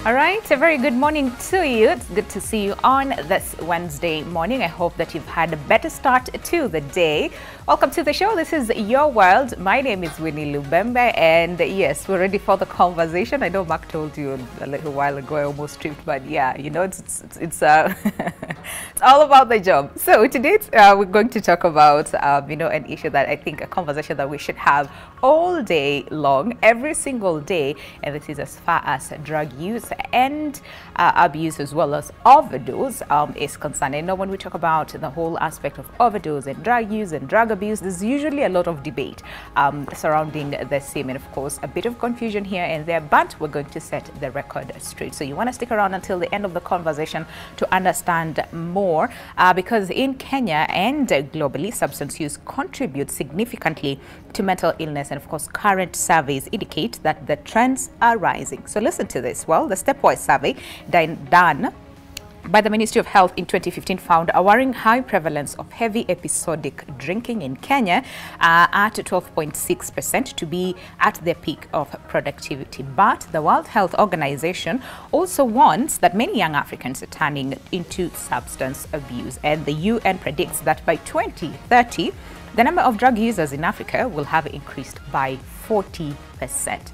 All right, a very good morning to you. It's good to see you on this Wednesday morning. I hope that you've had a better start to the day. Welcome to the show. This is Your World. My name is Winnie Lubembe, and yes, we're ready for the conversation. I know Mark told you a little while ago, I almost tripped, but yeah, you know, it's it's all about the job. So today we're going to talk about you know, an issue that I think, a conversation that we should have all day long, every single day, and this is as far as drug use and abuse as well as overdose is concerned. I know when we talk about the whole aspect of overdose and drug use and drug abuse, there's usually a lot of debate surrounding the same, and of course a bit of confusion here and there, but we're going to set the record straight. So you want to stick around until the end of the conversation to understand more, because in Kenya and globally, substance use contributes significantly to mental illness, and of course current surveys indicate that the trends are rising. So listen to this. Well, the stepwise survey done by the Ministry of Health in 2015 found a worrying high prevalence of heavy episodic drinking in Kenya at 12.6% to be at the peak of productivity. But the World Health Organization also warns that many young Africans are turning into substance abuse, and the UN predicts that by 2030, the number of drug users in Africa will have increased by 40%.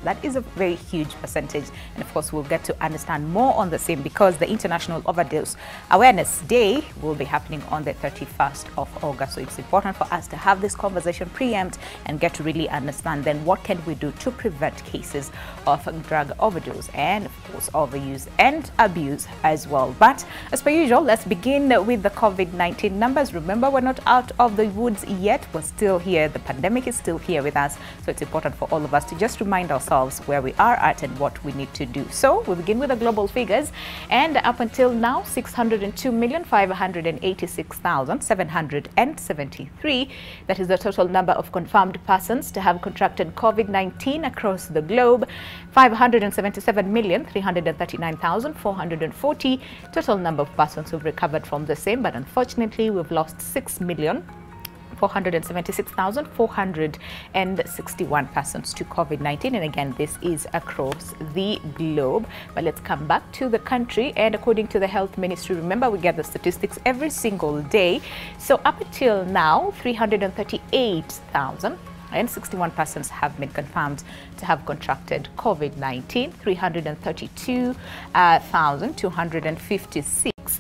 That is a very huge percentage, and of course we'll get to understand more on the same, because the International Overdose Awareness Day will be happening on the 31st of August. So it's important for us to have this conversation preempt and get to really understand then what can we do to prevent cases of drug overdose and of course overuse and abuse as well. But as per usual, let's begin with the COVID-19 numbers. Remember, we're not out of the woods yet. We're still here. The pandemic is still here with us, so it's important for all of us to just remind ourselves where we are at and what we need to do. So we begin with the global figures, and up until now, 602,586,773. That is the total number of confirmed persons to have contracted COVID-19 across the globe. 577,339,440 total number of persons who've recovered from the same, but unfortunately we've lost 6,476,461 persons to COVID-19, and again this is across the globe. But let's come back to the country, and according to the Health Ministry, remember we get the statistics every single day, so up until now 338,061 persons have been confirmed to have contracted COVID-19. 332,256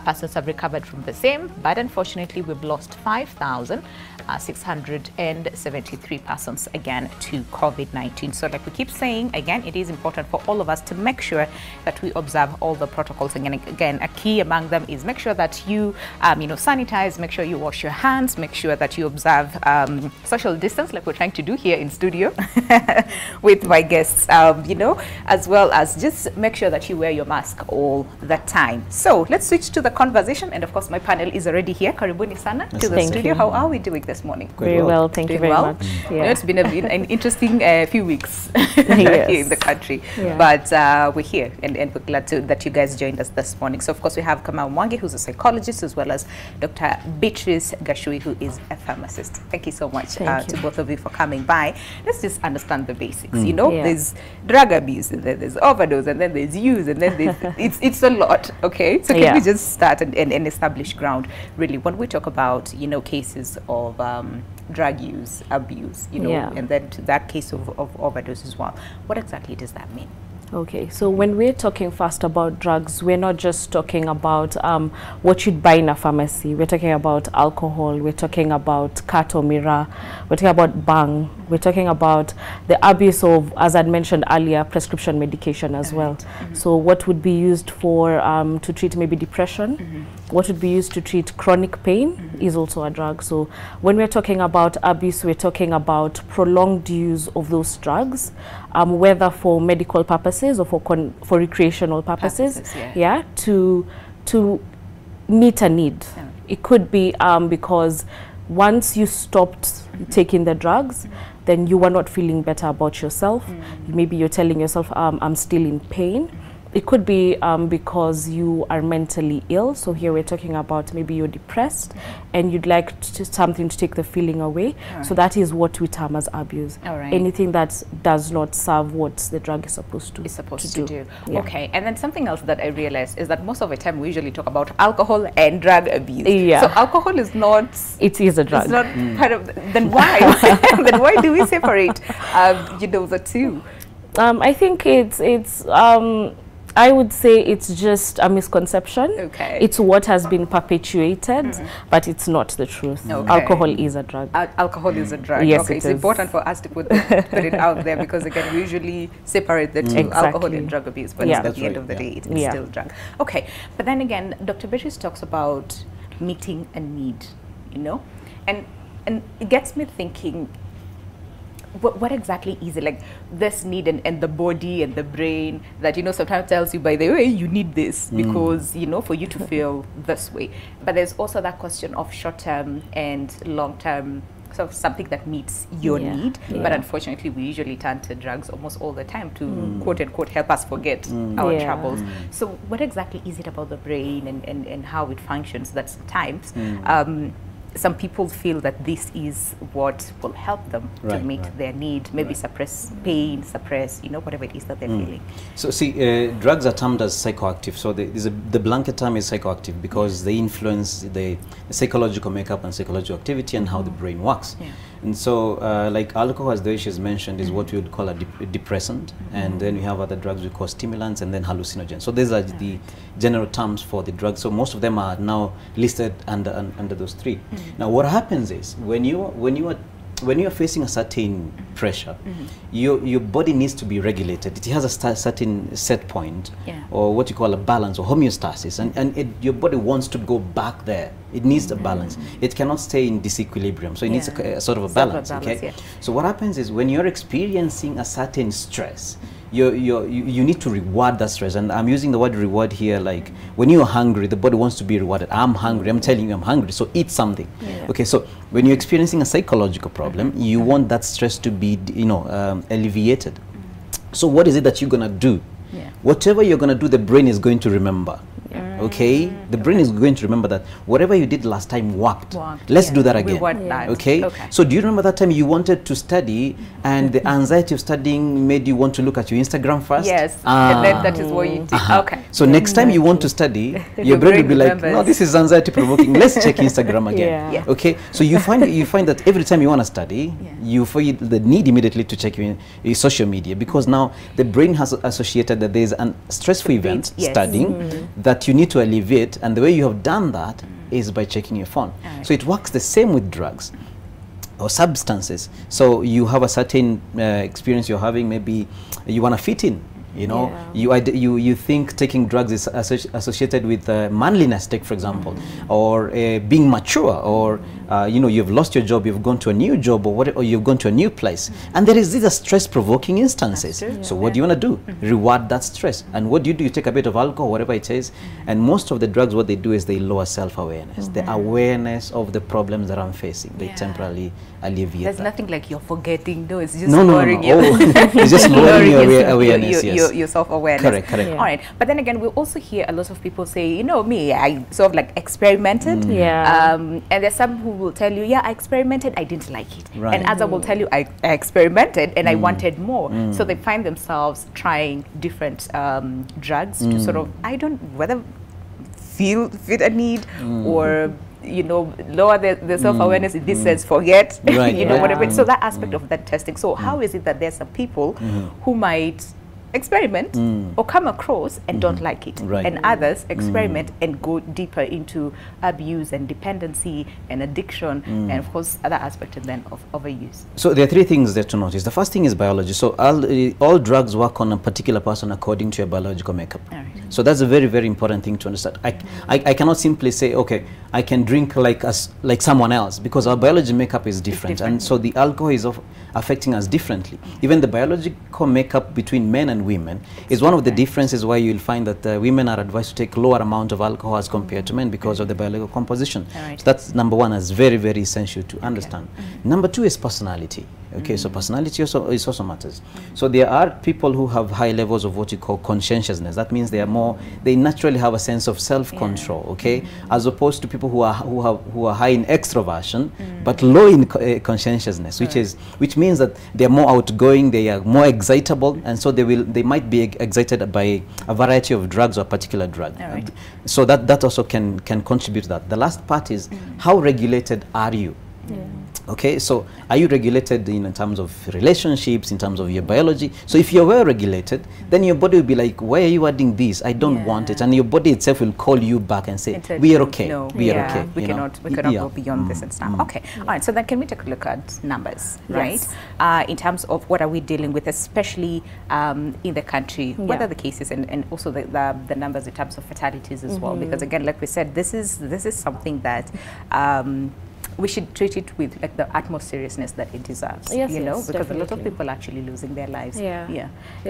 persons have recovered from the same, but unfortunately we've lost 5,673 persons again to COVID-19. So like we keep saying, again, it is important for all of us to make sure that we observe all the protocols. And again, a key among them is make sure that you you know, sanitize, make sure you wash your hands, make sure that you observe social distance like we're trying to do here in studio with my guests, you know, as well as just make sure that you wear your mask all the time. So let's switch to the conversation, and of course my panel is already here. Karibuni sana to the studio. How are we doing this morning? Very well, thank you very much. Yeah. You know, it's been an interesting few weeks here in the country, but we're here, and we're glad that you guys joined us this morning. So of course we have Kamau Mwangi, who's a psychologist, as well as Dr. Beatrice Gachui, who is a pharmacist. Thank you so much to both of you for coming by. Let's just understand the basics. You know, there's drug abuse, and then there's overdose, and then there's use, and then there's it's a lot. Okay, so can we just start and establish ground really when we talk about, you know, cases of drug use, abuse, you know, and then to that case of overdose as well. What exactly does that mean? Okay, so when we're talking first about drugs, we're not just talking about what you'd buy in a pharmacy. We're talking about alcohol, we're talking about cat or mirror, we're talking about bang, we're talking about the abuse of, as I'd mentioned earlier, prescription medication as well. So what would be used for to treat maybe depression, what would be used to treat chronic pain is also a drug. So when we're talking about abuse, we're talking about prolonged use of those drugs whether for medical purposes or for recreational purposes, yeah, to meet a need. Yeah. It could be because once you stopped taking the drugs, then you were not feeling better about yourself. Maybe you're telling yourself, I'm still in pain. It could be because you are mentally ill. So here we're talking about maybe you're depressed and you'd like something to take the feeling away. So that is what we term as abuse. Anything that does not serve what the drug is supposed to do. Yeah. Okay, and then something else that I realized is that most of the time we usually talk about alcohol and drug abuse. Yeah. So alcohol is not... It is a drug. It's not part of... Then why? Then why do we separate the two? I think it's I would say it's just a misconception. Okay. It's what has been perpetuated, but it's not the truth. Okay. Alcohol is a drug. Alcohol is a drug. Yes, okay, it's important for us to put it out there, because again, we usually separate the two, alcohol and drug abuse, but at the end of the day, it's still drug. Okay, but then again, Dr. Beatrice talks about meeting a need, and it gets me thinking, what exactly is it, like this need and the body and the brain that sometimes tells you, by the way, you need this because for you to feel this way. But there's also that question of short-term and long-term, so something that meets your need. But unfortunately, we usually turn to drugs almost all the time to quote unquote help us forget our troubles. So what exactly is it about the brain and how it functions that sometimes some people feel that this is what will help them to meet their need, maybe suppress pain, suppress, whatever it is that they're feeling. So see, drugs are termed as psychoactive. So the blanket term is psychoactive because they influence the psychological makeup and psychological activity and how the brain works. And so like alcohol, as the way she's mentioned, is what we would call a depressant. And then we have other drugs we call stimulants and then hallucinogens. So these are the general terms for the drugs. So most of them are now listed under those three. Now what happens is when you are facing a certain pressure, your body needs to be regulated. It has a certain set point, or what you call a balance or homeostasis, and your body wants to go back there. It needs a balance. It cannot stay in disequilibrium, so it needs a sort of a balance. Okay. So what happens is when you're experiencing a certain stress, you need to reward that stress. And I'm using the word reward here, like when you're hungry, the body wants to be rewarded. I'm hungry, I'm telling you I'm hungry, so eat something. Okay, so when you're experiencing a psychological problem, you want that stress to be alleviated. So what is it that you're gonna do? Whatever you're gonna do, the brain is going to remember. Okay, the brain is going to remember that whatever you did last time worked. Let's do that again. We want that. Okay? So do you remember that time you wanted to study and the anxiety of studying made you want to look at your Instagram first? Yes, and then that is what you did. Okay. So next time you want to study, your brain will be like, no, this is anxiety provoking. Let's check Instagram again. Okay, so you find that every time you want to study, you feel the need immediately to check your social media, because now the brain has associated that there is a stressful event, studying, that you need to alleviate, and the way you have done that is by checking your phone. So it works the same with drugs or substances. So you have a certain experience you're having, maybe you want to fit in. You think taking drugs is associated with manliness, take for example, or being mature, or you've lost your job, you've gone to a new job, or you've gone to a new place, and these are stress-provoking instances. So what do you want to do? Reward that stress. And what do? You take a bit of alcohol, whatever it is, and most of the drugs, what they do is they lower self-awareness, the awareness of the problems that I'm facing. They temporarily alleviate. There's nothing like you're forgetting. No, it's just lowering you. It's just lowering your awareness. Your self-awareness. Correct. All right, but then again, we also hear a lot of people say, me, I sort of like experimented. And there's some who will tell you, I experimented, I didn't like it. And others will tell you, I experimented and I wanted more. So they find themselves trying different drugs to sort of, whether fit a need or lower the self-awareness in this sense, forget, whatever. So that aspect of that testing. So how is it that there's some people who might experiment or come across and don't like it. Right. And others experiment and go deeper into abuse and dependency and addiction and of course other aspects then of overuse. So there are three things there to notice. The first thing is biology. So all drugs work on a particular person according to your biological makeup. So that's a very, very important thing to understand. I cannot simply say, okay, I can drink like someone else, because our biology makeup is different. And so the alcohol is affecting us differently. Even the biological makeup between men and women is one of the differences why you'll find that women are advised to take lower amount of alcohol as compared to men because of the biological composition. So that's number one, as very, very essential to understand. Number two is personality. Okay, so personality also matters. So there are people who have high levels of what you call conscientiousness. That means they naturally have a sense of self-control, okay, as opposed to people who are high in extroversion but low in conscientiousness, which means that they are more outgoing, they are more excitable, and so they might be excited by a variety of drugs or a particular drug. So that also can contribute to that. The last part is how regulated are you? Okay, so are you regulated in terms of relationships, in terms of your biology? So if you're well regulated, then your body will be like, why are you adding this? I don't want it. And your body itself will call you back and say, we are okay. No, we are okay. We cannot go beyond this and stuff. Okay, all right, so then can we take a look at numbers, right? In terms of what are we dealing with, especially in the country, what are the cases and also the numbers in terms of fatalities as well? Because again, like we said, this is something that we should treat it with like the utmost seriousness that it deserves, you know, because definitely. A lot of people are actually losing their lives.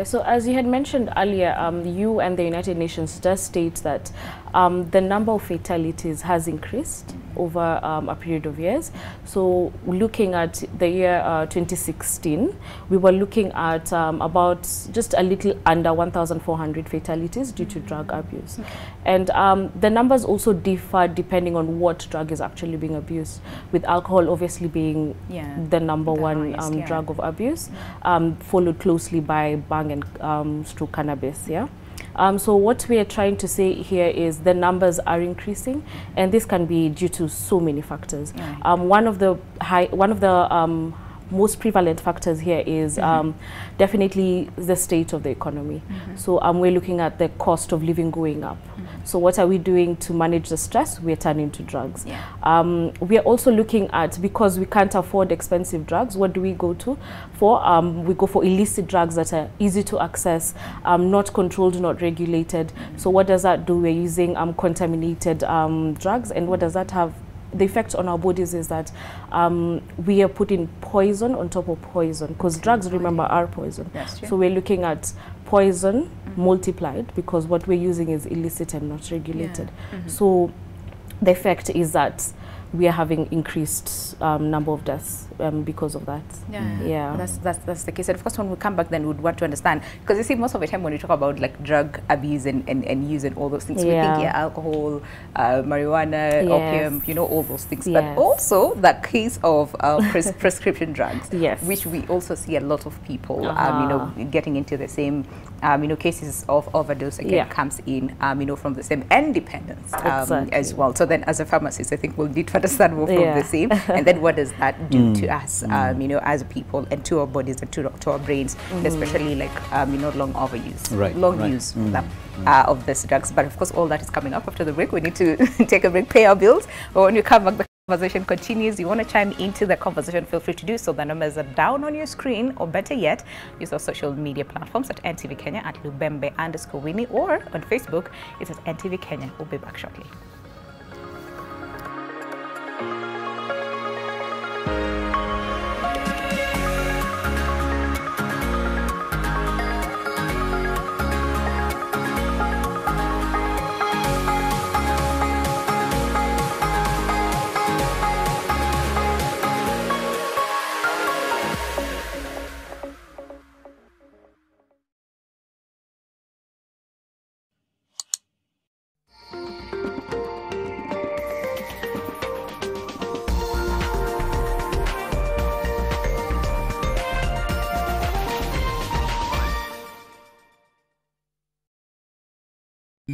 So as you had mentioned earlier, you and the United Nations does state that the number of fatalities has increased over a period of years. So looking at the year 2016, we were looking at about just a little under 1,400 fatalities due to drug abuse. And the numbers also differ depending on what drug is actually being abused, with alcohol obviously being the number one drug of abuse, followed closely by bang and stroke cannabis. So what we are trying to say here is the numbers are increasing, and this can be due to so many factors. One of the most prevalent factors here is definitely the state of the economy. So we're looking at the cost of living going up. So what are we doing to manage the stress? We're turning to drugs. We are also looking at, because we can't afford expensive drugs, what do we go to for? We go for illicit drugs that are easy to access, not controlled, not regulated. So what does that do? We're using contaminated drugs, and what does that have? The effect on our bodies is that we are putting poison on top of poison, because drugs, remember, are poison. So we're looking at poison multiplied, because what we're using is illicit and not regulated. So the effect is that we are having increased number of deaths because of that. That's the case. And of course, when we come back, then we'd want to understand, because you see, most of the time when we talk about like drug abuse and use and all those things, we think alcohol, marijuana, opium, you know, all those things. But also the case of prescription drugs, which we also see a lot of people, you know, getting into the same, you know, cases of overdose again comes in, you know, from the same, and dependence as well. So then, as a pharmacist, I think we'll need to understand more from the same, and then what does that do to us, you know, as people, and to our bodies and to our brains, especially like you know, long overuse, long use of these drugs. But of course, all that is coming up after the break. We need to take a break, pay our bills. But when you come back, the conversation continues. You want to chime into the conversation, feel free to do so. The numbers are down on your screen, or better yet, use our social media platforms at NTV Kenya, at Lubembe_Winnie, or on Facebook, it's at NTV Kenya. We'll be back shortly.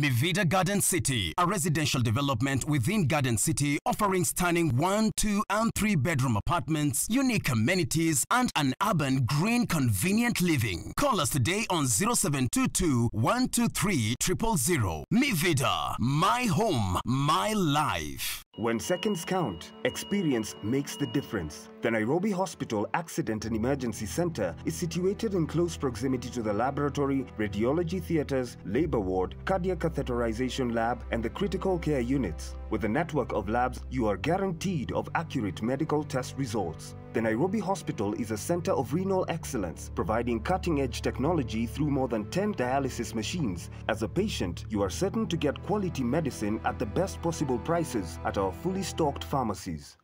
Mivida Garden City, a residential development within Garden City offering stunning 1, 2 and 3 bedroom apartments, unique amenities and an urban green convenient living. Call us today on 0722 123 000. Mivida, my home, my life. When seconds count, experience makes the difference. The Nairobi Hospital Accident and Emergency Center is situated in close proximity to the laboratory, radiology theaters, labor ward, cardiac catheterization lab, and the critical care units. With a network of labs, you are guaranteed of accurate medical test results. The Nairobi Hospital is a center of renal excellence, providing cutting-edge technology through more than 10 dialysis machines. As a patient, you are certain to get quality medicine at the best possible prices at our fully stocked pharmacies.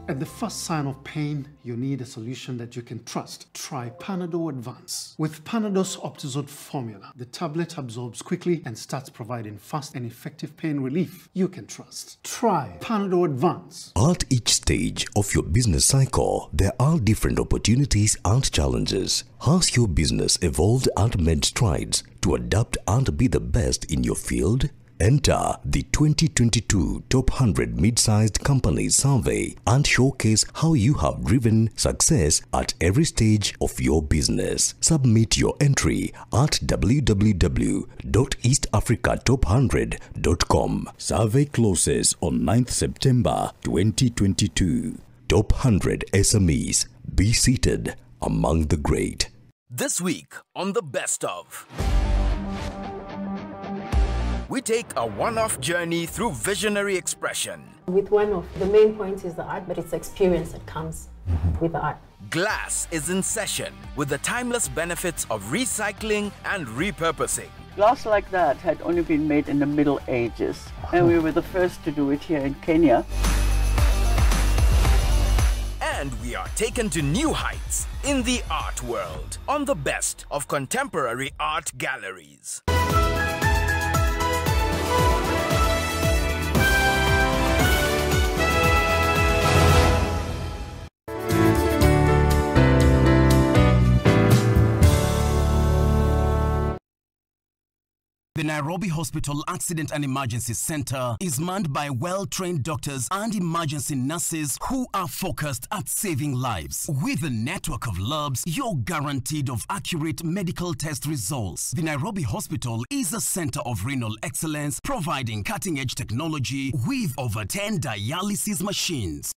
At the first sign of pain, you need a solution that you can trust. Try Panadol Advance. With Panadol's Optizode formula, the tablet absorbs quickly and starts providing fast and effective pain relief you can trust. Try Panadol Advance. At each stage of your business cycle, there are different opportunities and challenges. Has your business evolved and made strides to adapt and be the best in your field? Enter the 2022 Top 100 Mid-Sized Companies Survey and showcase how you have driven success at every stage of your business. Submit your entry at www.eastafricatop100.com. Survey closes on 9th September 2022. Top 100 SMEs. Be seated among the great. This week on The Best Of, we take a one-off journey through visionary expression. With one-off, the main point is the art, but it's the experience that comes with the art. Glass is in session with the timeless benefits of recycling and repurposing. Glass like that had only been made in the Middle Ages, and we were the first to do it here in Kenya. And we are taken to new heights in the art world on The Best of Contemporary Art Galleries. The Nairobi Hospital Accident and Emergency Center is manned by well-trained doctors and emergency nurses who are focused at saving lives. With a network of labs, you're guaranteed of accurate medical test results. The Nairobi Hospital is a center of renal excellence, providing cutting-edge technology with over 10 dialysis machines.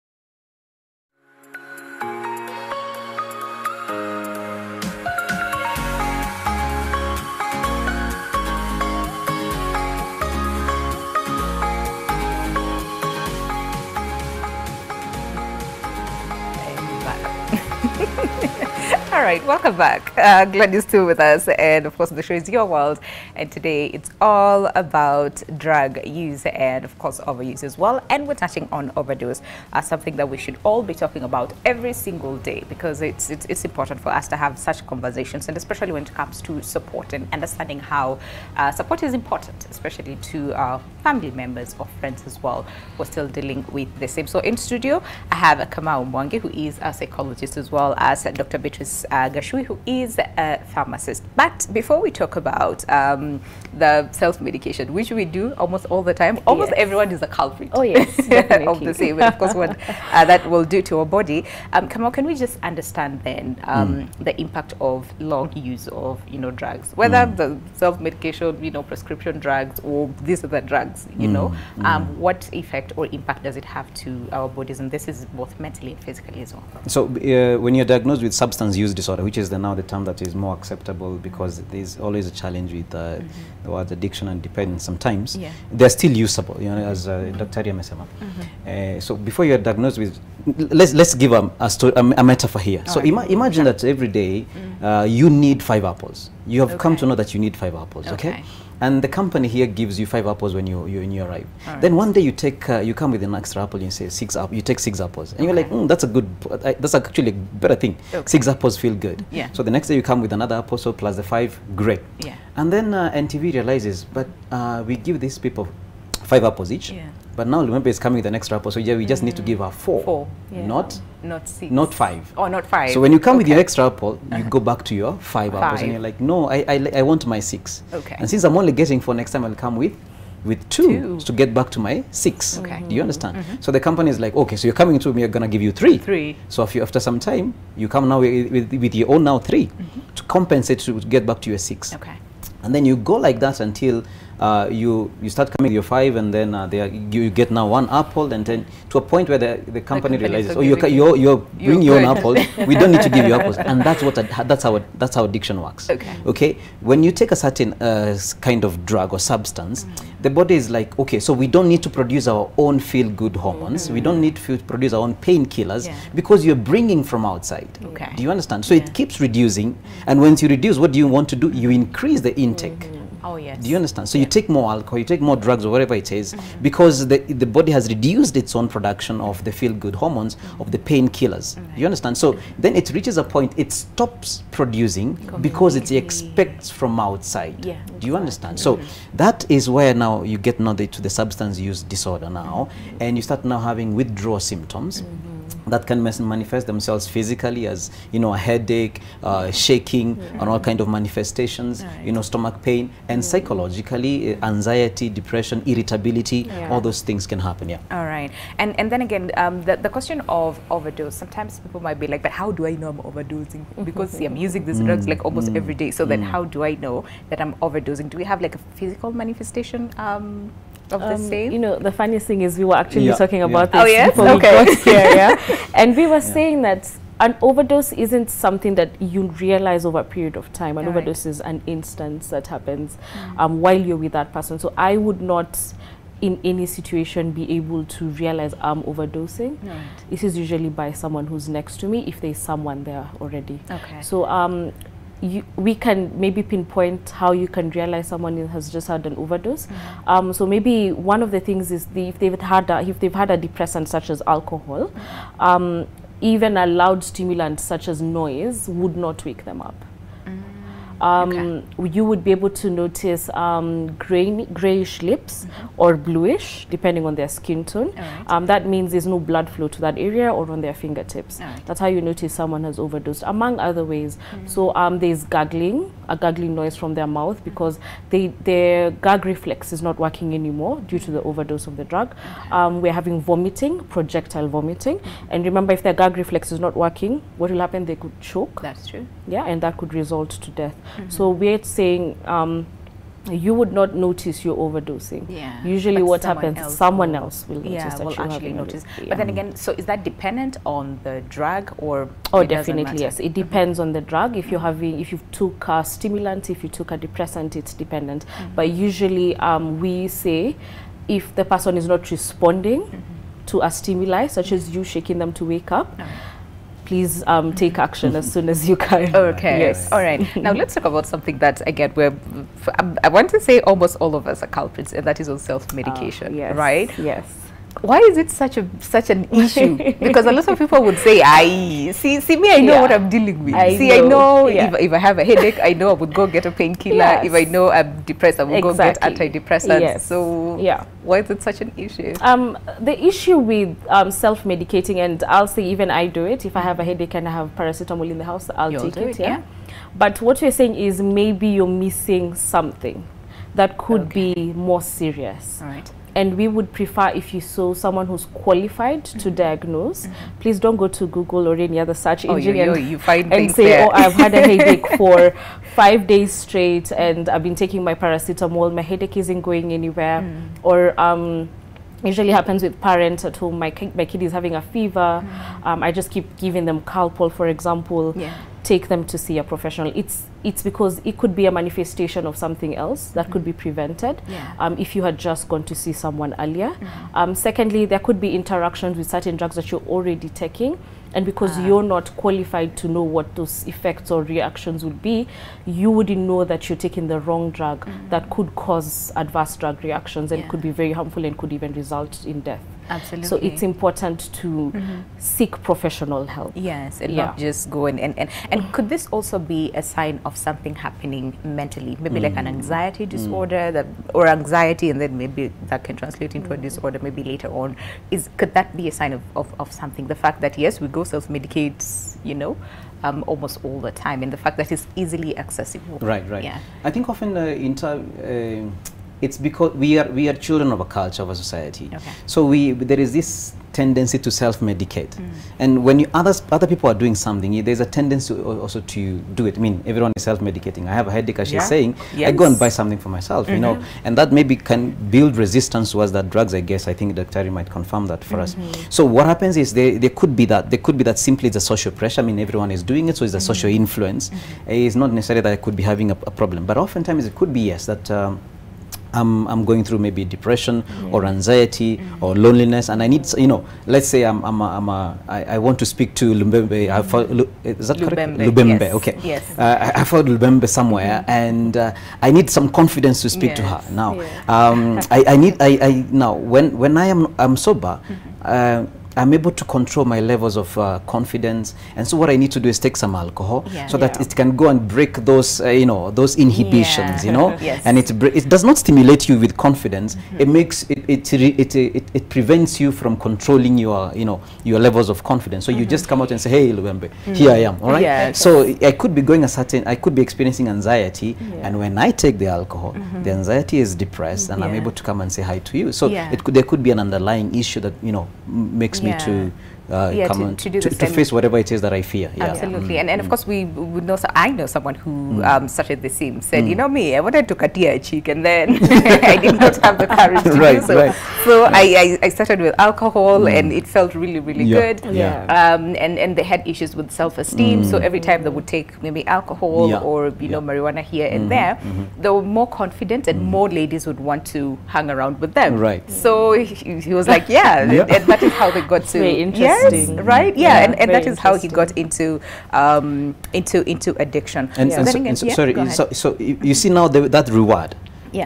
All right, welcome back. Glad you're still with us. And of course, the show is Your World. And today it's all about drug use and, of course, overuse as well. And we're touching on overdose as something that we should all be talking about every single day, because it's important for us to have such conversations, and especially when it comes to support and understanding how support is important, especially to our family members or friends as well. We're still dealing with the same. So in studio, I have Kamau Mwangi, who is a psychologist, as well as Dr. Beatrice Gachui, who is a pharmacist. But before we talk about the self-medication, which we do almost all the time, almost everyone is a culprit. Oh yes, definitely. Of the same, and of course what that will do to our body. Kamau, can we just understand then the impact of long use of drugs, whether the self-medication, prescription drugs, or these other drugs, what effect or impact does it have to our bodies? And this is both mentally and physically as well. So when you're diagnosed with substance use disorder, which is now the term that is more acceptable, because there's always a challenge with the word addiction and dependence sometimes, they're still usable, as Dr. Ariam. So before you're diagnosed with, let's give a metaphor here. So imagine that every day you need 5 apples. You have come to know that you need 5 apples, okay? And the company here gives you 5 apples when you arrive. Then one day you come with an extra apple, you say you take 6 apples, and you're like, that's that's actually a better thing. 6 apples feel good. So the next day you come with another apple, so plus the 5, great. And then NTV realizes, but we give these people 5 apples each. Yeah. But now remember it's coming with an extra apple, so yeah, we just need to give her 4. 4. Yeah. Not 6. Not 5. Oh, not 5. So when you come with your extra apple, you go back to your 5 apples, 5. and you're like, no, I want my 6. Okay. And since I'm only getting 4, next time I'll come with 2 to get back to my 6. Okay. Do you understand? So the company is like, okay, so you're coming to me, you're gonna give you 3. 3. So after some time, you come now with your own now 3 to compensate to get back to your 6. Okay. And then you go like that until you start coming with your 5, and then you get now 1 apple, and then to a point where the company realizes, oh, you're bring your own apple, we don't need to give you apples, and that's how addiction works. Okay. When you take a certain kind of drug or substance, the body is like, okay, so we don't need to produce our own feel-good hormones, we don't need to produce our own painkillers, because you're bringing from outside. Okay. Do you understand? So it keeps reducing, and once you reduce, what do you want to do? You increase the intake. Oh, yes. Do you understand? So you take more alcohol, you take more drugs, or whatever it is, because the body has reduced its own production of the feel-good hormones, of the painkillers. Do you understand? So then it reaches a point, it stops producing because it expects from outside. Yeah. Do you understand? So that is where now you get now to the substance use disorder now, and you start now having withdrawal symptoms. That can manifest themselves physically as, you know, a headache, shaking, and all kind of manifestations, you know, stomach pain, and psychologically, anxiety, depression, irritability, all those things can happen. Yeah. All right. And then again, the question of overdose, sometimes people might be like, but how do I know I'm overdosing? Because see, I'm using these drugs like almost every day. So then how do I know that I'm overdosing? Do we have like a physical manifestation of the same? You know, the funniest thing is we were actually talking about this before we okay. got here, and we were saying that an overdose isn't something that you realize over a period of time. An overdose is an instance that happens while you're with that person. So I would not in any situation be able to realize I'm overdosing. This is usually by someone who's next to me, if there's someone there already. Okay. So we can maybe pinpoint how you can realize someone has just had an overdose. So maybe one of the things is if they've had a depressant such as alcohol, even a loud stimulant such as noise would not wake them up. You would be able to notice grayish lips or bluish, depending on their skin tone. That means there's no blood flow to that area or on their fingertips. That's how you notice someone has overdosed, among other ways. So there's gargling, a gargling noise from their mouth, because their gag reflex is not working anymore due to the overdose of the drug. We're having vomiting, projectile vomiting. And remember, if their gag reflex is not working, what will happen? They could choke. That's true. Yeah, and that could result to death. So we're saying you would not notice you're overdosing. Yeah. Usually what happens, someone else will notice that you actually notice. But then again, so is that dependent on the drug, or? Oh, definitely, yes. It depends on the drug. If you're having, if you took a stimulant, if you took a depressant, it's dependent. But usually we say if the person is not responding to a stimuli, such as you shaking them to wake up, please take action as soon as you can. Okay. Yes. All right. Now let's talk about something that, again, I want to say almost all of us are culprits, and that is on self-medication, right? Yes. Why is it such an issue? Because a lot of people would say, see me, I know what I'm dealing with. I know if I have a headache, I know I would go get a painkiller. If I know I'm depressed, I would go get antidepressants. So why is it such an issue? The issue with self-medicating, and I'll say even I do it, if I have a headache and I have paracetamol in the house, I'll take it. But what you're saying is maybe you're missing something that could be more serious. All right. And we would prefer, if you saw someone who's qualified to diagnose, please don't go to Google or any other search engine you find and say, there. oh, I've had a headache for 5 days straight and I've been taking my paracetamol, my headache isn't going anywhere. Or usually happens with parents at home, my kid is having a fever, I just keep giving them Calpol, for example. Take them to see a professional. It's because it could be a manifestation of something else that could be prevented if you had just gone to see someone earlier. Secondly, there could be interactions with certain drugs that you're already taking, and because you're not qualified to know what those effects or reactions would be, you wouldn't know that you're taking the wrong drug that could cause adverse drug reactions and could be very harmful and could even result in death. Absolutely. So it's important to seek professional help. Yes, and not just go and could this also be a sign of something happening mentally? Maybe like an anxiety disorder or anxiety, and then maybe that can translate into a disorder maybe later on. Could that be a sign of something? The fact that, yes, we go self-medicate, you know, almost all the time, and the fact that it's easily accessible. Right, right. Yeah. I think often it's because we are children of a culture, of a society. Okay. So there is this tendency to self-medicate, and when other people are doing something, there's a tendency also to do it. I mean, everyone is self-medicating. I have a headache, as she's saying. I go and buy something for myself, you know, and that maybe can build resistance towards that drugs. I guess I think Dr. Terry might confirm that for us. So what happens is there could be that simply it's a social pressure. I mean, everyone is doing it, so it's a social influence. It's not necessarily that I could be having a problem, but oftentimes it could be, yes, that I'm going through maybe depression or anxiety or loneliness, and I need, you know, let's say I want to speak to Lubembe. Is that correct? Lubembe. Yes. Okay. Yes. I found Lubembe somewhere, and I need some confidence to speak to her. Now, now when I'm sober. I'm able to control my levels of confidence, and so what I need to do is take some alcohol so that it can go and break those you know, those inhibitions, you know. And it does not stimulate you with confidence. It makes it prevents you from controlling your, you know, your levels of confidence. So you just come out and say, hey Lubembe, here I am, all right. So I could be I could be experiencing anxiety, and when I take the alcohol, the anxiety is depressed, and I'm able to come and say hi to you. So there could be an underlying issue that, you know, makes me to come on to face whatever it is that I fear. Absolutely. And of course we would know, I know someone who started the same, said, you know me, I wanted to cut a cheek, and then I did not have the courage to do so. So I started with alcohol, and it felt really, really good. And they had issues with self-esteem, so every time they would take maybe alcohol or, you know, marijuana here and there, they were more confident, and more ladies would want to hang around with them. So he was like, and that is how they got to right? And that is how he got into addiction. And so you see now that reward.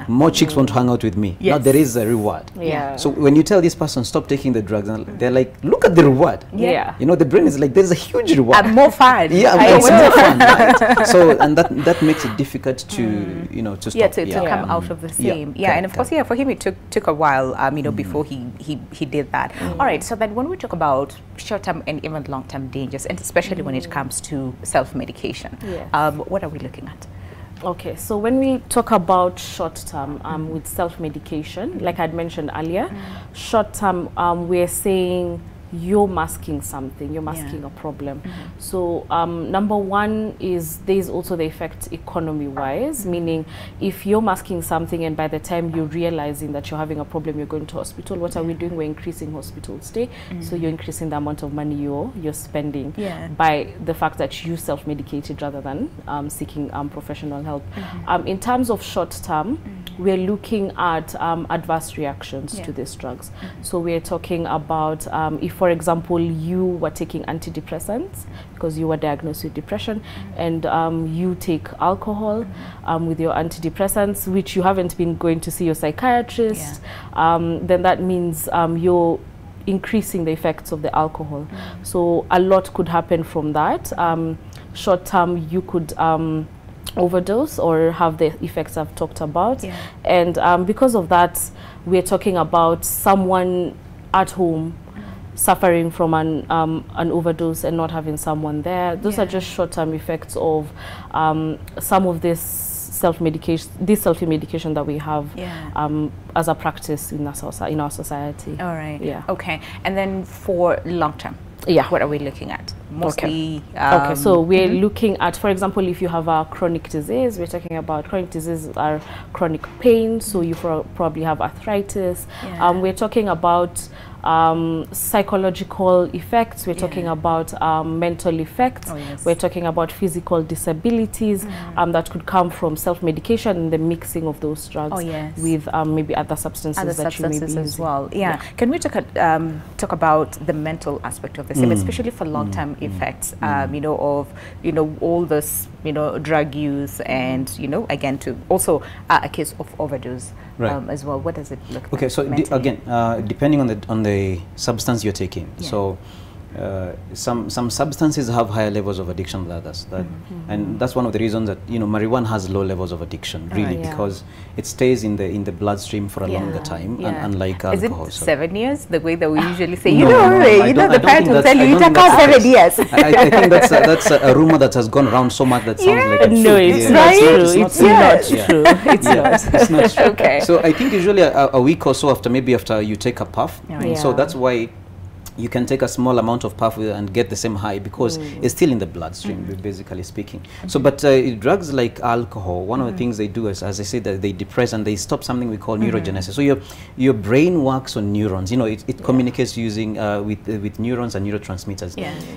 More chicks want to hang out with me. Now there is a reward. So when you tell this person stop taking the drugs, and they're like, look at the reward. You know, the brain is like, there's a huge reward. And more fun. More fun. Right? So and that makes it difficult to you know, to stop. To come out of the same. And of course, for him it took a while, you know, before he did that. All right. So then when we talk about short-term and even long-term dangers, and especially when it comes to self-medication, what are we looking at? Okay, so when we talk about short-term with self-medication, like I'd mentioned earlier, short-term, we're saying you're masking something, you're masking a problem. So number one is there's also the effect economy-wise, meaning if you're masking something and by the time you're realizing that you're having a problem, you're going to hospital, what are we doing? We're increasing hospital stay. So you're increasing the amount of money you're spending by the fact that you self-medicated rather than seeking professional help. In terms of short-term, we're looking at adverse reactions to these drugs. So we're talking about if, for example, you were taking antidepressants because you were diagnosed with depression, and you take alcohol with your antidepressants, which you haven't been going to see your psychiatrist, then that means you're increasing the effects of the alcohol. So a lot could happen from that. Short term, you could overdose or have the effects I've talked about, and because of that, we're talking about someone at home suffering from an overdose and not having someone there. Those are just short-term effects of some of this self-medication that we have as a practice in our society. All right. Okay. And then for long-term, what are we looking at? Mostly. Okay, so we're looking at, for example, if you have a chronic disease, we're talking about chronic diseases are chronic pain, so you probably have arthritis. We're talking about psychological effects, we're talking about mental effects, we're talking about physical disabilities that could come from self-medication and the mixing of those drugs with maybe other substances that you may be as well. Can we talk about the mental aspect of this, especially for long-term effects, of, all this, drug use and, again, to also a case of overdose as well. What does it look like? Okay, so again, depending on the substance you're taking. So some substances have higher levels of addiction than others, and that's one of the reasons that marijuana has low levels of addiction, really, because it stays in the bloodstream for a longer time, unlike alcohol. Is it 7 years, the way that we usually say? The parents will tell you it takes 7 years. I think that's a rumor that has gone around so much that sounds like no, it's not true. It's not true. It's not true. Okay. So I think usually a week or so after you take a puff, so that's why you can take a small amount of puff and get the same high, because it's still in the bloodstream, basically speaking. So, but drugs like alcohol, one of the things they do is, as I said, that they depress and they stop something we call neurogenesis. So your brain works on neurons. It communicates using with neurons and neurotransmitters,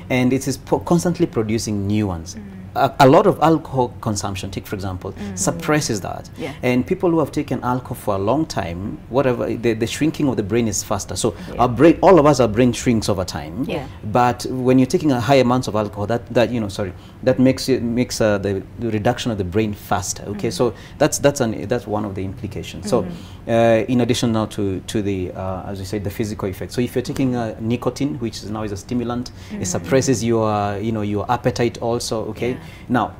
and it is constantly producing new ones. A lot of alcohol consumption, take for example, suppresses that. And people who have taken alcohol for a long time, whatever, the shrinking of the brain is faster. So our brain, all of us, our brain shrinks over time. But when you're taking a high amount of alcohol, that makes the reduction of the brain faster. Okay, so that's one of the implications. So in addition now to the as we said, the physical effect. So if you're taking nicotine, which is now is a stimulant, it suppresses your your appetite also. Okay. Now,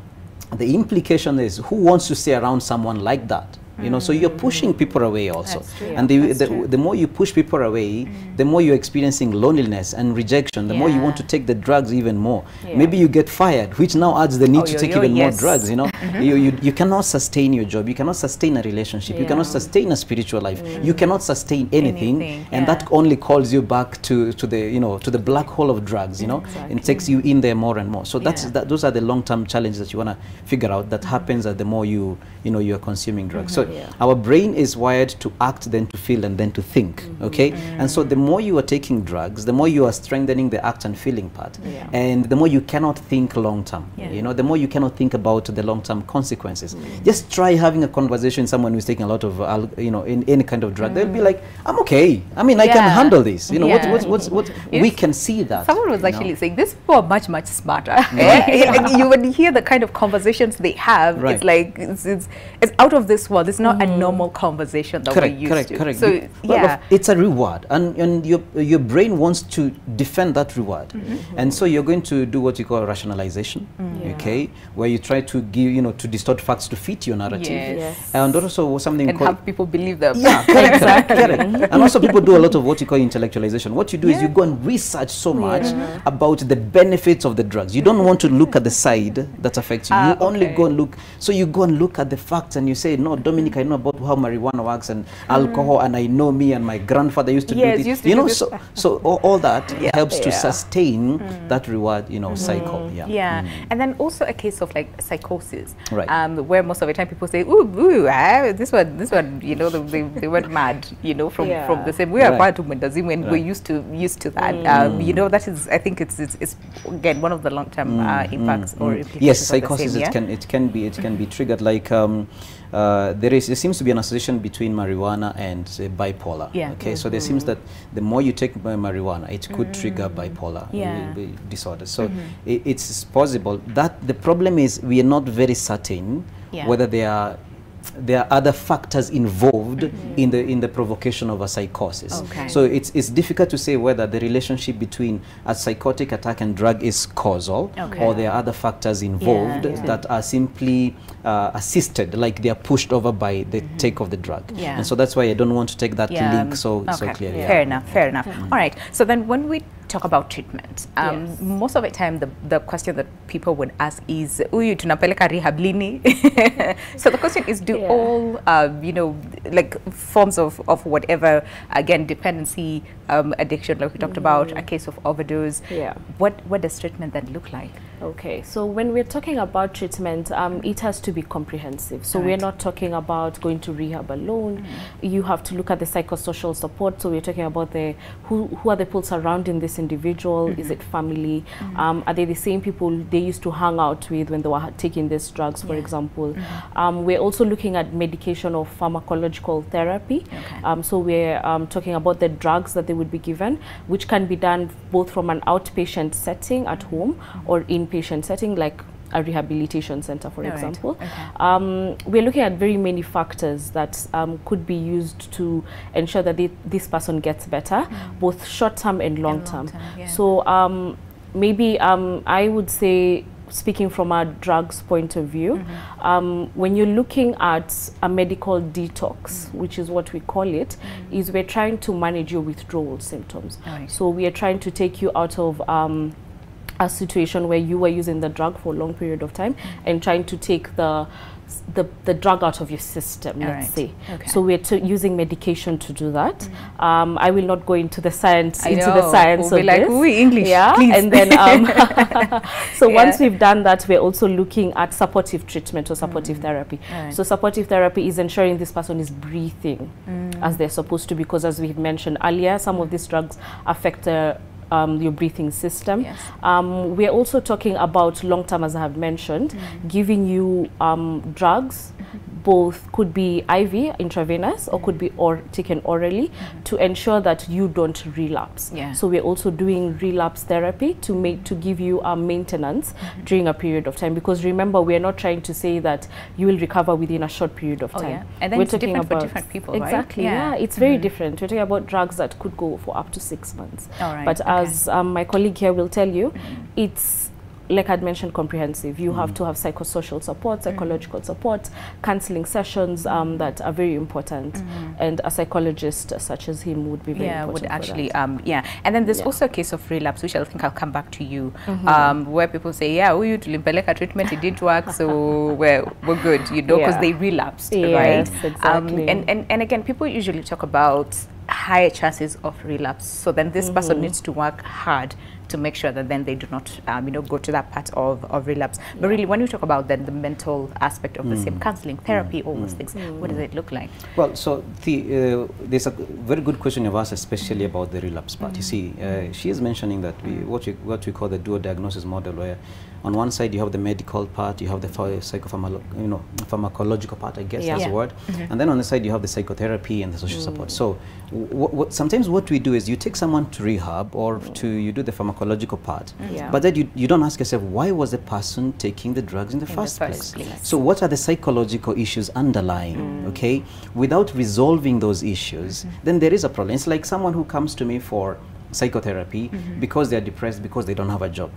the implication is, who wants to stay around someone like that? So you're pushing people away also. And the more you push people away, the more you're experiencing loneliness and rejection, the more you want to take the drugs even more. Maybe you get fired, which now adds the need to take even more drugs. You cannot sustain your job, you cannot sustain a relationship, you cannot sustain a spiritual life, you cannot sustain anything, and that only calls you back to the black hole of drugs, and takes you in there more and more. So those are the long-term challenges that you want to figure out that happens the more you are consuming drugs. So our brain is wired to act, then to feel, and then to think. Okay, and so the more you are taking drugs, the more you are strengthening the act and feeling part, and the more you cannot think long term. The more you cannot think about the long term consequences. Just try having a conversation with someone who's taking a lot of in any kind of drug. They'll be like, I'm okay. I mean, I can handle this. What we can see that. Someone was actually saying these people are much smarter. You would hear the kind of conversations they have. It's like it's out of this world. It's not a normal conversation that we're used to. Correct. So it's a reward, and your brain wants to defend that reward, and so you're going to do what you call rationalization, okay, where you try to give to distort facts to fit your narrative, and also something and have people believe them. Correct. And also people do a lot of what you call intellectualization. What you do is you go and research so much about the benefits of the drugs. You don't want to look at the side that affects you. You only go and look. So you go and look at the facts, and you say, no, Dominic, I know about how marijuana works and alcohol, and I know me and my grandfather used to do this. So all that helps to sustain that reward, cycle. And then also a case of like psychosis, where most of the time people say, this one, they went mad, from the same. We are quite when we're used to that. That is, I think it's again one of the long-term impacts or implications. Yes, psychosis. It can be triggered like. There seems to be an association between marijuana and bipolar. Okay, so there seems that the more you take marijuana, it could trigger bipolar disorder. So it's possible. That the problem is we are not very certain whether there are other factors involved in the provocation of a psychosis. So it's difficult to say whether the relationship between a psychotic attack and drug is causal, or there are other factors involved that are simply assisted, like they are pushed over by the take of the drug. And so that's why I don't want to take that link so clearly. Fair enough. All right. So then when we talk about treatment, most of the time the question that people would ask is, uyu tunapeleka rehab lini? So the question is, do all like forms of whatever, again, dependency, addiction, like we talked about, a case of overdose, what does treatment then look like? Okay, so when we're talking about treatment, it has to be comprehensive. So we're not talking about going to rehab alone. You have to look at the psychosocial support. So we're talking about the who are the people surrounding this individual? Is it family? Are they the same people they used to hang out with when they were taking these drugs, for example? We're also looking at medication or pharmacological therapy. So we're talking about the drugs that they would be given, which can be done both from an outpatient setting at home or inpatient setting, like a rehabilitation center, for example. We're looking at very many factors that could be used to ensure that this person gets better, both short-term and long-term. So maybe I would say, speaking from a drugs point of view, when you're looking at a medical detox, which is what we call it, is we're trying to manage your withdrawal symptoms. So we are trying to take you out of a situation where you were using the drug for a long period of time and trying to take the drug out of your system, let's say. So we're using medication to do that. I will not go into the science we'll of be this. like, ooh, English, please. And then so once we've done that, we're also looking at supportive treatment or supportive therapy. So supportive therapy is ensuring this person is breathing as they're supposed to, because as we had mentioned earlier, some of these drugs affect your breathing system. We're also talking about long-term, as I have mentioned, giving you drugs, both could be IV, intravenous, or could be taken orally to ensure that you don't relapse. So we're also doing relapse therapy to give you maintenance during a period of time, because remember, we're not trying to say that you will recover within a short period of time. And then we're it's talking different about for different people, exactly, right? It's very different. We're talking about drugs that could go for up to 6 months. But as my colleague here will tell you, it's, like I'd mentioned, comprehensive. You have to have psychosocial support, psychological support, counseling sessions that are very important, and a psychologist such as him would be very important. Would actually, and then there's also a case of relapse, which I think I'll come back to you, where people say, we to Limpeleka treatment, it did work, so we're good, you know, because they relapsed, right? Exactly. And again, people usually talk about higher chances of relapse, so then this person needs to work hard to make sure that then they do not, go to that part of relapse. But really, when you talk about then the mental aspect of the same, counseling, therapy, all those things, what does it look like? Well, so there's a very good question you've asked, especially about the relapse part. You see, she is mentioning that what we call the dual diagnosis model, where on one side you have the medical part, you have the pharmacological part, I guess that's the word, and then on the side you have the psychotherapy and the social support. So sometimes what we do is you take someone to rehab, or you do the pharmacological part, but then you don't ask yourself, why was the person taking the drugs in the first place? So what are the psychological issues underlying? Okay, without resolving those issues, then there is a problem. It's like someone who comes to me for psychotherapy because they are depressed because they don't have a job.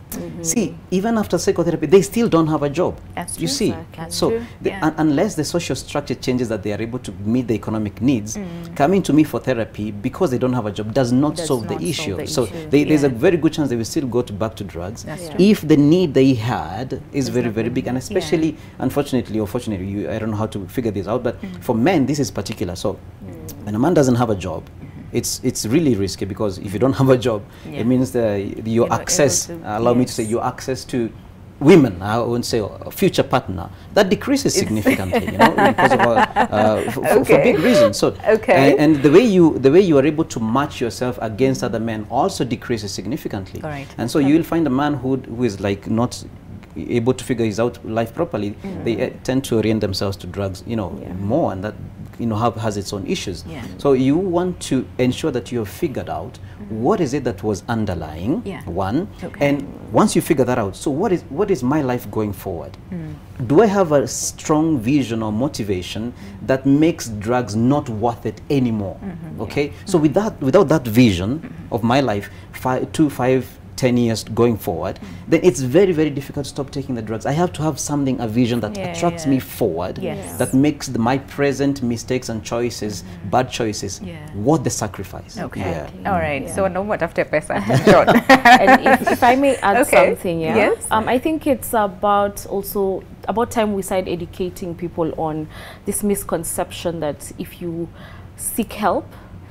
See, even after psychotherapy, they still don't have a job. That's true. You see, so unless the social structure changes, that they are able to meet the economic needs, coming to me for therapy because they don't have a job does not solve the issue. So there's a very good chance they will still go back to drugs if the need they had is very, very big. And especially, unfortunately or fortunately, I don't know how to figure this out, but for men, this is particular. So when a man doesn't have a job, it's really risky, because if you don't have a job, it means that your access, allow me to say, your access to women, I won't say a future partner, that decreases significantly, because of for big reasons. So and the way you are able to match yourself against other men also decreases significantly. And so you will find a man who is like not able to figure his out life properly. They tend to orient themselves to drugs, more, and that has its own issues. So you want to ensure that you have figured out what is it that was underlying, one, and once you figure that out, so what is my life going forward? Do I have a strong vision or motivation that makes drugs not worth it anymore? Okay, so without that vision of my life, 10 years going forward, then it's very, very difficult to stop taking the drugs. I have to have something, a vision that attracts me forward, that makes my present mistakes and choices, bad choices, worth the sacrifice. All right. So no more after pesa. And if I may add something, I think it's about time we start educating people on this misconception that if you seek help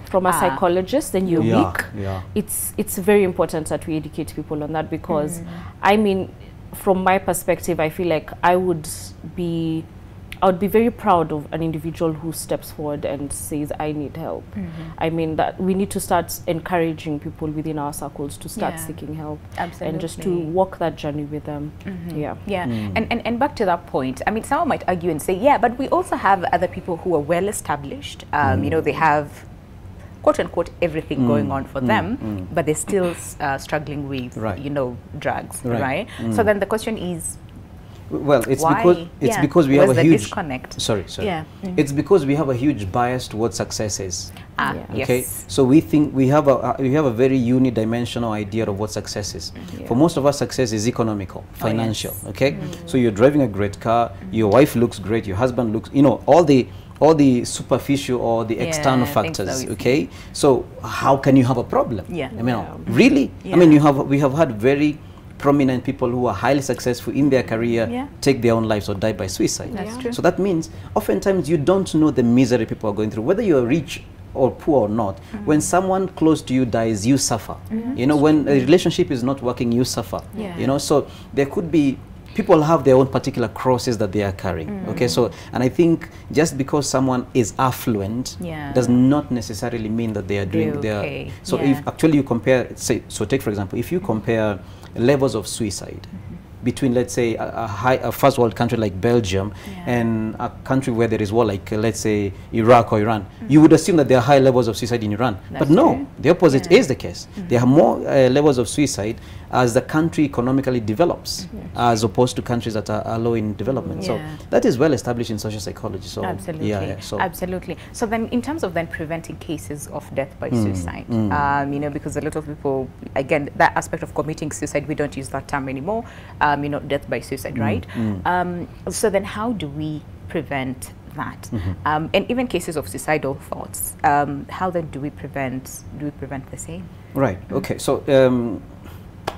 from a psychologist, then you're weak. It's very important that we educate people on that, because I mean, from my perspective, I feel like I would be very proud of an individual who steps forward and says, I need help. I mean, that we need to start encouraging people within our circles to start seeking help. Absolutely. And just to walk that journey with them. And back to that point, I mean, someone might argue and say, yeah, but we also have other people who are well established. You know, they have quote unquote everything going on for them, but they're still struggling with, you know, drugs, right? So then the question is, well, it's why? because we have a huge disconnect. Sorry. It's because we have a huge bias towards successes. Okay, so we think we have a very unidimensional idea of what success is. For most of us, success is economical, financial. Okay, so you're driving a great car, your wife looks great, your husband looks, you know, all the superficial or the external factors. Okay, so how can you have a problem? I mean, really? I mean, we have had very prominent people who are highly successful in their career take their own lives or die by suicide. That's true. So that means oftentimes you don't know the misery people are going through, whether you're rich or poor or not. When someone close to you dies, you suffer. You know, when a relationship is not working, you suffer. You know, so there could be people have their own particular crosses that they are carrying. Okay, so, and I think just because someone is affluent does not necessarily mean that they are doing their. So if actually you compare, say, so take for example, if you compare levels of suicide between, let's say, a first world country like Belgium and a country where there is war, like let's say Iraq or Iran, you would assume that there are high levels of suicide in Iran. But no, the opposite is the case. There are more levels of suicide as the country economically develops, as opposed to countries that are low in development. So that is well established in social psychology. So absolutely, absolutely. So then, in terms of then preventing cases of death by suicide, you know, because a lot of people, again, that aspect of committing suicide, we don't use that term anymore. You know, death by suicide, right? So then, how do we prevent that? And even cases of suicidal thoughts, how then do we prevent the same? Right. Okay. So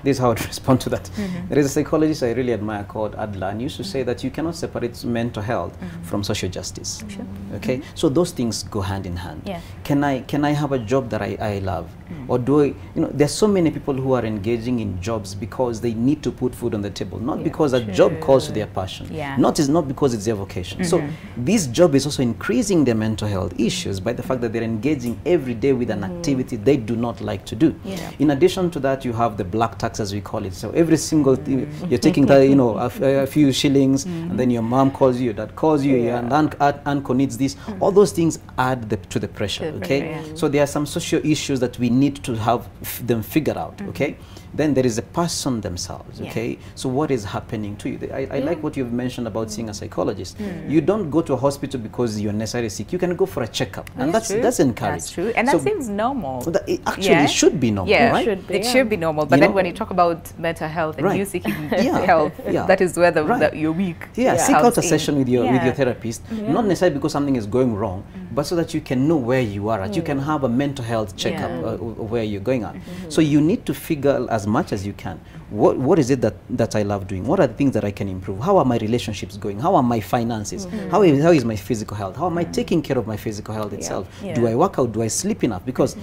this is how I would respond to that. There is a psychologist I really admire called Adler, and used to say that you cannot separate mental health from social justice. Okay, so those things go hand in hand. Can I have a job that I love, or do I? You know, there's so many people who are engaging in jobs because they need to put food on the table, not because that job calls to their passion. Not because it's their vocation. So this job is also increasing their mental health issues by the fact that they're engaging every day with an activity they do not like to do. In addition to that, you have the black tax, as we call it. So every single you're taking that, you know, a few shillings, and then your mom calls you, your dad calls you, and uncle needs this. All those things add to the pressure. Okay, so there are some social issues that we need to have them figured out. Okay, then there is the person themselves. Okay, so what is happening to you? I like what you've mentioned about seeing a psychologist. You don't go to a hospital because you're necessarily sick. You can go for a checkup, and that's encouraged. That's true, and that seems normal. So it actually should be normal, right? It should be normal. But then when you talk about mental health and you seeking help, that is where you're weak. Seek out a session with your therapist, not necessarily because something is going wrong, but so that you can know where you are at. You can have a mental health checkup where you're going at. So you need to figure as much as you can, what is it that I love doing? What are the things that I can improve? How are my relationships going? How are my finances? How is my physical health? How am I taking care of my physical health itself? Do I work out? Do I sleep enough? Because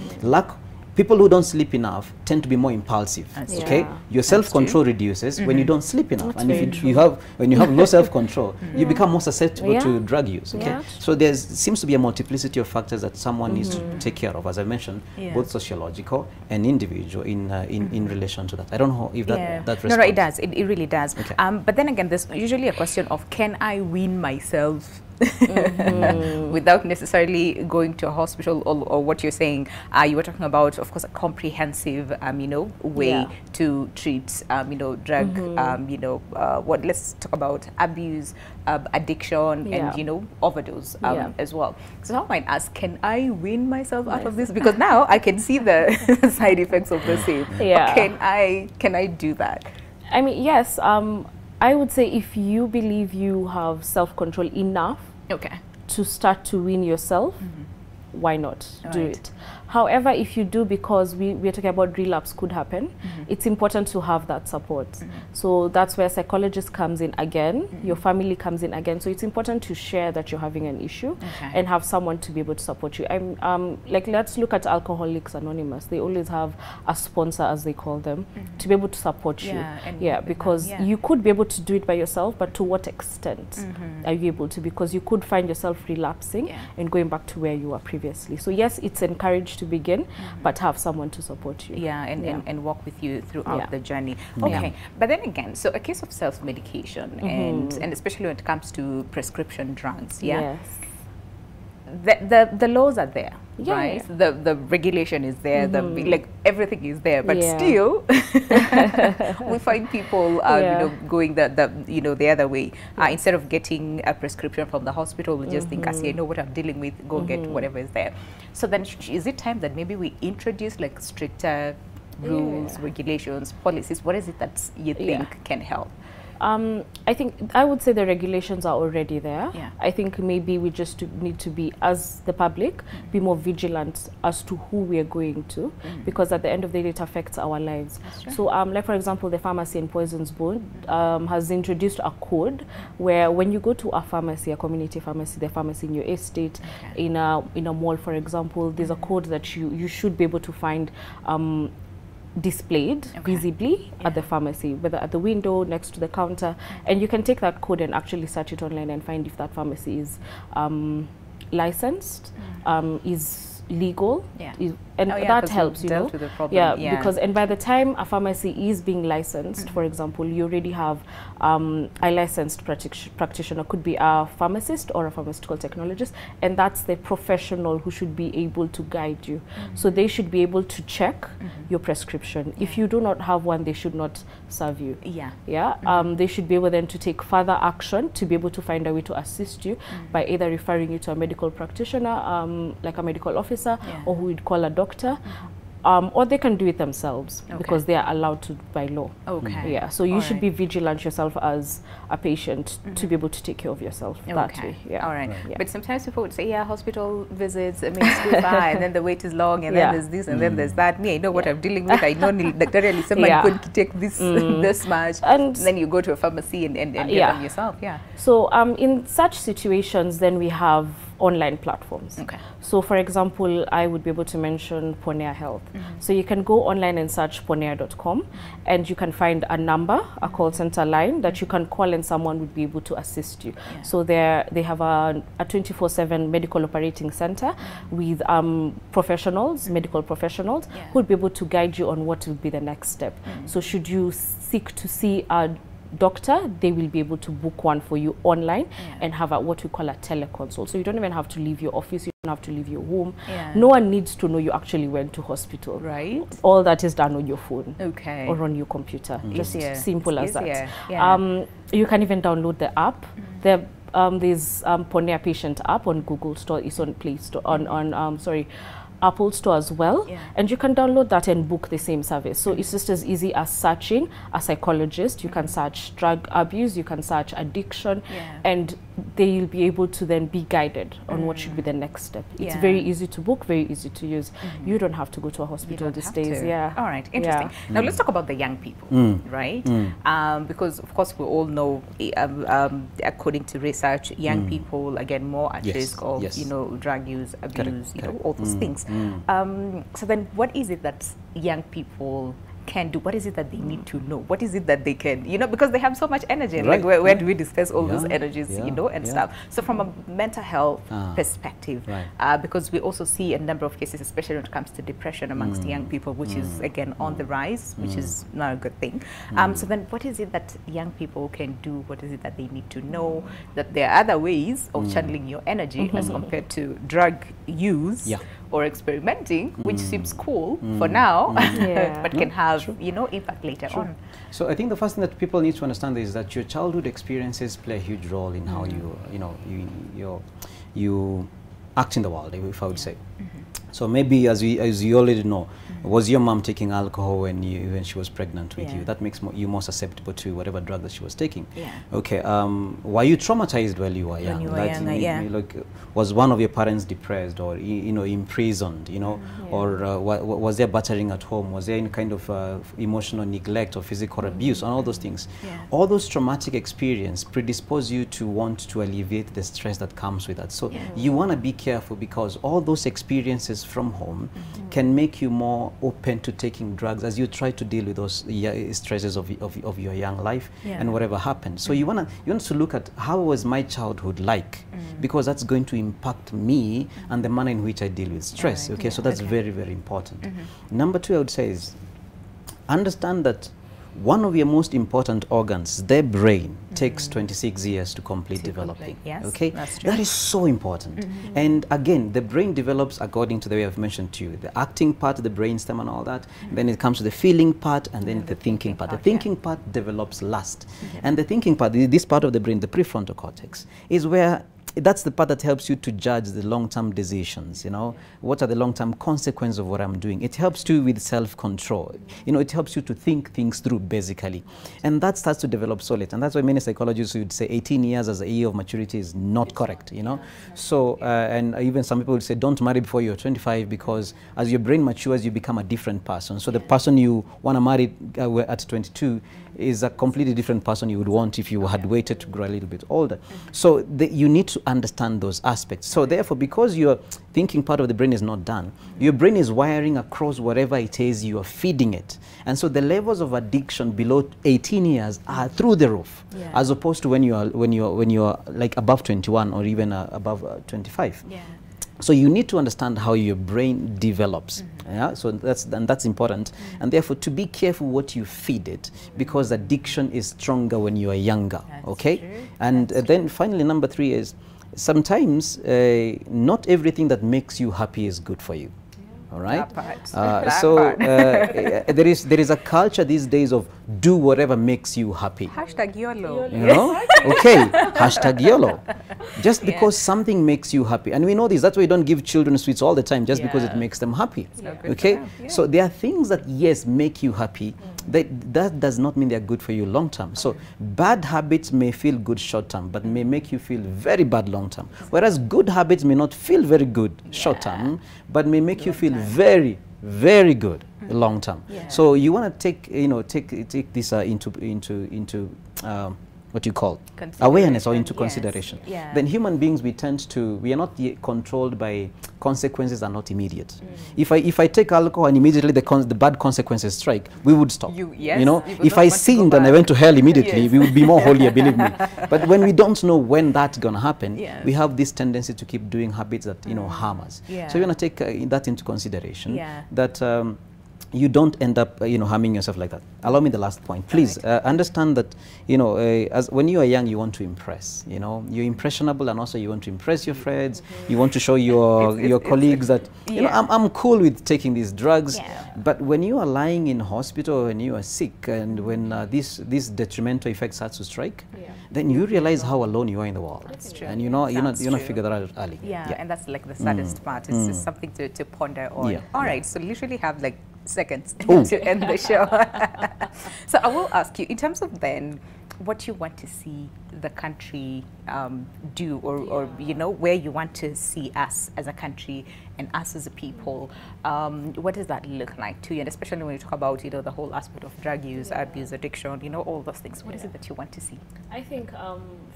people who don't sleep enough tend to be more impulsive. Okay, your self-control reduces when you don't sleep enough, and if when you have low self-control, you become more susceptible to drug use. Okay, so there seems to be a multiplicity of factors that someone needs to take care of, as I mentioned, both sociological and individual in relation to that. I don't know if that responds. No, it does. It really does. Okay. But then again, there's usually a question of, can I wean myself without necessarily going to a hospital, or what you're saying, you were talking about, of course, a comprehensive, you know, way to treat, you know, drug, you know, let's talk about abuse, addiction, and, you know, overdose as well. So I might ask, can I wean myself out of this? Because now I can see the side effects of the same. Can I do that? I mean, yes. I would say if you believe you have self-control enough to start to wean yourself, why not do it? However, if you do, because we're talking about relapse could happen, it's important to have that support. So that's where psychologist comes in again, your family comes in again. So it's important to share that you're having an issue and have someone to be able to support you. Like, let's look at Alcoholics Anonymous. They always have a sponsor, as they call them, to be able to support you. Because you could be able to do it by yourself, but to what extent are you able to? Because you could find yourself relapsing and going back to where you were previously. So yes, it's encouraged to begin, but have someone to support you. And walk with you throughout the journey. Okay, but then again, so a case of self-medication, and especially when it comes to prescription drugs, the laws are there, right? The regulation is there, like everything is there, but still we find people you know, going the other way. Instead of getting a prescription from the hospital, we just think, I know what I'm dealing with, go get whatever is there. So then is it time that maybe we introduce like stricter rules, regulations, policies? What is it that you think can help? I would say the regulations are already there. I think maybe we just need to be, as the public, be more vigilant as to who we are going to, because at the end of the day it affects our lives. So like for example, the Pharmacy and Poisons Board has introduced a code where when you go to a pharmacy, a community pharmacy, the pharmacy in your estate, in a mall for example, there's a code that you should be able to find displayed visibly at the pharmacy, whether at the window, next to the counter, and you can take that code and actually search it online and find if that pharmacy is licensed, is legal, and that helps, you know. Because and by the time a pharmacy is being licensed, for example, you already have a licensed practitioner, could be a pharmacist or a pharmaceutical technologist, and that's the professional who should be able to guide you. So they should be able to check your prescription. If you do not have one, they should not serve you. They should be able then to take further action to be able to find a way to assist you by either referring you to a medical practitioner, like a medical officer, or who we'd call a doctor, or they can do it themselves because they are allowed to by law. So you should be vigilant yourself as a patient to be able to take care of yourself that way. But sometimes people would say, hospital visits, I mean, it's too far, and then the wait is long, and then there's this, and then there's that. Me, I know what I'm dealing with. I know literally someone could take this this much, and then you go to a pharmacy and get them yourself. So in such situations, then we have online platforms. So for example, I would be able to mention Ponea Health. So you can go online and search ponea.com, and you can find a number, a call center line that you can call, and someone would be able to assist you. So they have a 24/7 medical operating center with professionals, medical professionals, who would be able to guide you on what would be the next step. So should you seek to see a doctor, they will be able to book one for you online and have what we call a teleconsult. So you don't even have to leave your office, you don't have to leave your home. No one needs to know you actually went to hospital. All that is done on your phone or on your computer. Just simple as that. You can even download the app. There's Ponea Patient app on Google Store, it's on Play Store, on Apple Store as well, and you can download that and book the same service. So it's just as easy as searching a psychologist. You can search drug abuse, you can search addiction, and they'll be able to then be guided on what should be the next step. It's very easy to book, very easy to use. You don't have to go to a hospital these days. All right, interesting. Now let's talk about the young people, right? Because of course we all know, according to research, young people again more at risk of you know, drug use, abuse, you know, all those things. So then what is it that young people can do? What is it that they need to know? What is it that they can, you know, because they have so much energy, like where do we discuss all those energies, you know, and stuff. So from a mental health perspective, because we also see a number of cases, especially when it comes to depression amongst young people, which is again on the rise, which is not a good thing. So then what is it that young people can do? What is it that they need to know? That there are other ways of channeling your energy as compared to drug use or experimenting, which seems cool for now, but can have, you know, impact later on. So I think the first thing that people need to understand is that your childhood experiences play a huge role in how you act in the world, if I would say. So maybe, as you already know, was your mom taking alcohol when she was pregnant with you? That makes you more susceptible to whatever drug that she was taking. Okay. Were you traumatized while you were young? Like, was one of your parents depressed, or imprisoned? Or was there battering at home? Was there any kind of emotional neglect or physical abuse, and all those things? All those traumatic experience predispose you to want to alleviate the stress that comes with that. So you want to be careful, because all those experiences from home can make you more open to taking drugs as you try to deal with those stresses of your young life and whatever happened. So you want to look at how was my childhood like, because that's going to impact me and the manner in which I deal with stress. Okay, so that's very, very important. Number two, I would say, is understand that one of your most important organs, their brain, takes 26 years to complete developing. Okay, that's true. That is so important. And again, the brain develops according to the way I've mentioned to you, the acting part, the brainstem and all that. Then it comes to the feeling part, and then the thinking part. The thinking part develops last. And the thinking part, this part of the brain, the prefrontal cortex, is where that's the part that helps you to judge the long-term decisions. What are the long-term consequences of what I'm doing? It helps you with self-control. It helps you to think things through, basically. And that starts to develop solid. And that's why many psychologists would say 18 years as a year of maturity is not correct, So, and even some people would say don't marry before you're 25, because as your brain matures, you become a different person. So the person you want to marry at 22 is a completely different person you would want if you had waited to grow a little bit older. So you need to understand those aspects. So therefore, because your thinking part of the brain is not done, your brain is wiring across whatever it is you are feeding it. And so the levels of addiction below 18 years are through the roof, as opposed to when you are like above 21 or even above 25. So you need to understand how your brain develops. So that's important. And therefore, to be careful what you feed it, because addiction is stronger when you are younger. And then finally, number three is sometimes not everything that makes you happy is good for you. All right. There is a culture these days of do whatever makes you happy. Hashtag YOLO. Okay. Hashtag YOLO. Just because something makes you happy, and we know this. That's why we don't give children sweets all the time, just because it makes them happy. Okay. So there are things that make you happy. That does not mean they are good for you long term. So bad habits may feel good short term, but may make you feel very bad long term. Whereas good habits may not feel very good short term, but may make you feel very, very good long term. So you want to take this into what you call awareness, or into consideration. Then human beings, we are not controlled by consequences are not immediate. If I take alcohol and immediately the bad consequences strike, we would stop. If I sinned and I went to hell immediately, we would be more holier, believe me. But when we don't know when that's gonna happen, we have this tendency to keep doing habits that harm us. So you want to take that into consideration. That you don't end up harming yourself like that. Allow me the last point, please. Understand that as when you are young, you want to impress. You're impressionable, and also you want to impress your friends. You want to show your colleagues that I'm cool with taking these drugs. But when you are lying in hospital, when you are sick, and when this detrimental effect starts to strike, then you realize how alone you are in the world. That's true. And you know figure that out early. And that's like the saddest part. It's just something to ponder on. All right, so literally have like seconds to end the show. So I will ask you, in terms of then what you want to see the country do, or where you want to see us as a country and us as a people, what does that look like to you? And especially when you talk about the whole aspect of drug use, abuse, addiction, all those things. What is it that you want to see? I think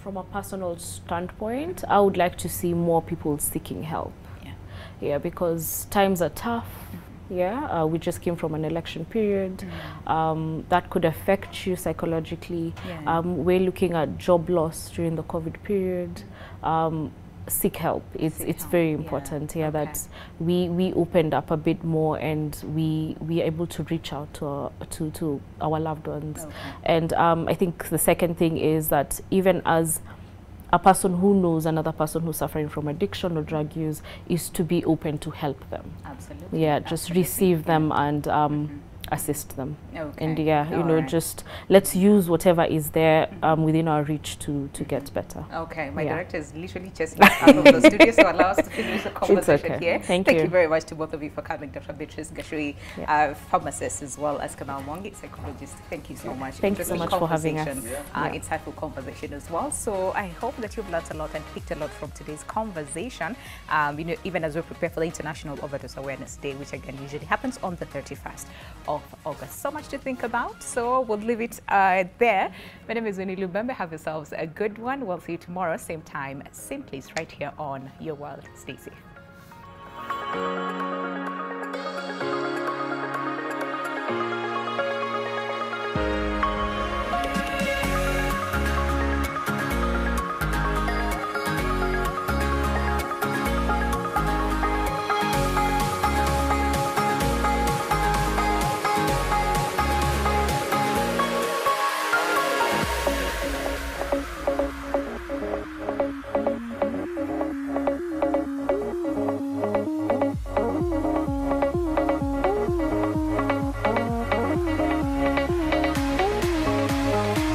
from a personal standpoint, I would like to see more people seeking help. Because times are tough. We just came from an election period. That could affect you psychologically. We're looking at job loss during the COVID period. Seek help. It's very important that we opened up a bit more, and we are able to reach out to our loved ones. And I think the second thing is that even as a person who knows another person who's suffering from addiction or drug use, is to be open to help them. Absolutely. Just receive them and assist them. Okay. And yeah, you All know, right. just let's use whatever is there within our reach to get better. Okay, my Yeah. director is literally just out of the studio, so allow us to finish the conversation okay. here. Thank you you. very much to both of you for coming, Dr. Beatrice Gachui, pharmacist, as well as Kamal Mwangi, psychologist. Thank you so much. Thank you so much for having us. Insightful conversation as well. So I hope that you've learned a lot and picked a lot from today's conversation. You know, even as we prepare for the International Overdose Awareness Day, which again usually happens on the 31st of August. So much to think about. So we'll leave it there. My name is Winnie Lubembe. Have yourselves a good one. We'll see you tomorrow, same time, same place, right here on Your World. Stay safe.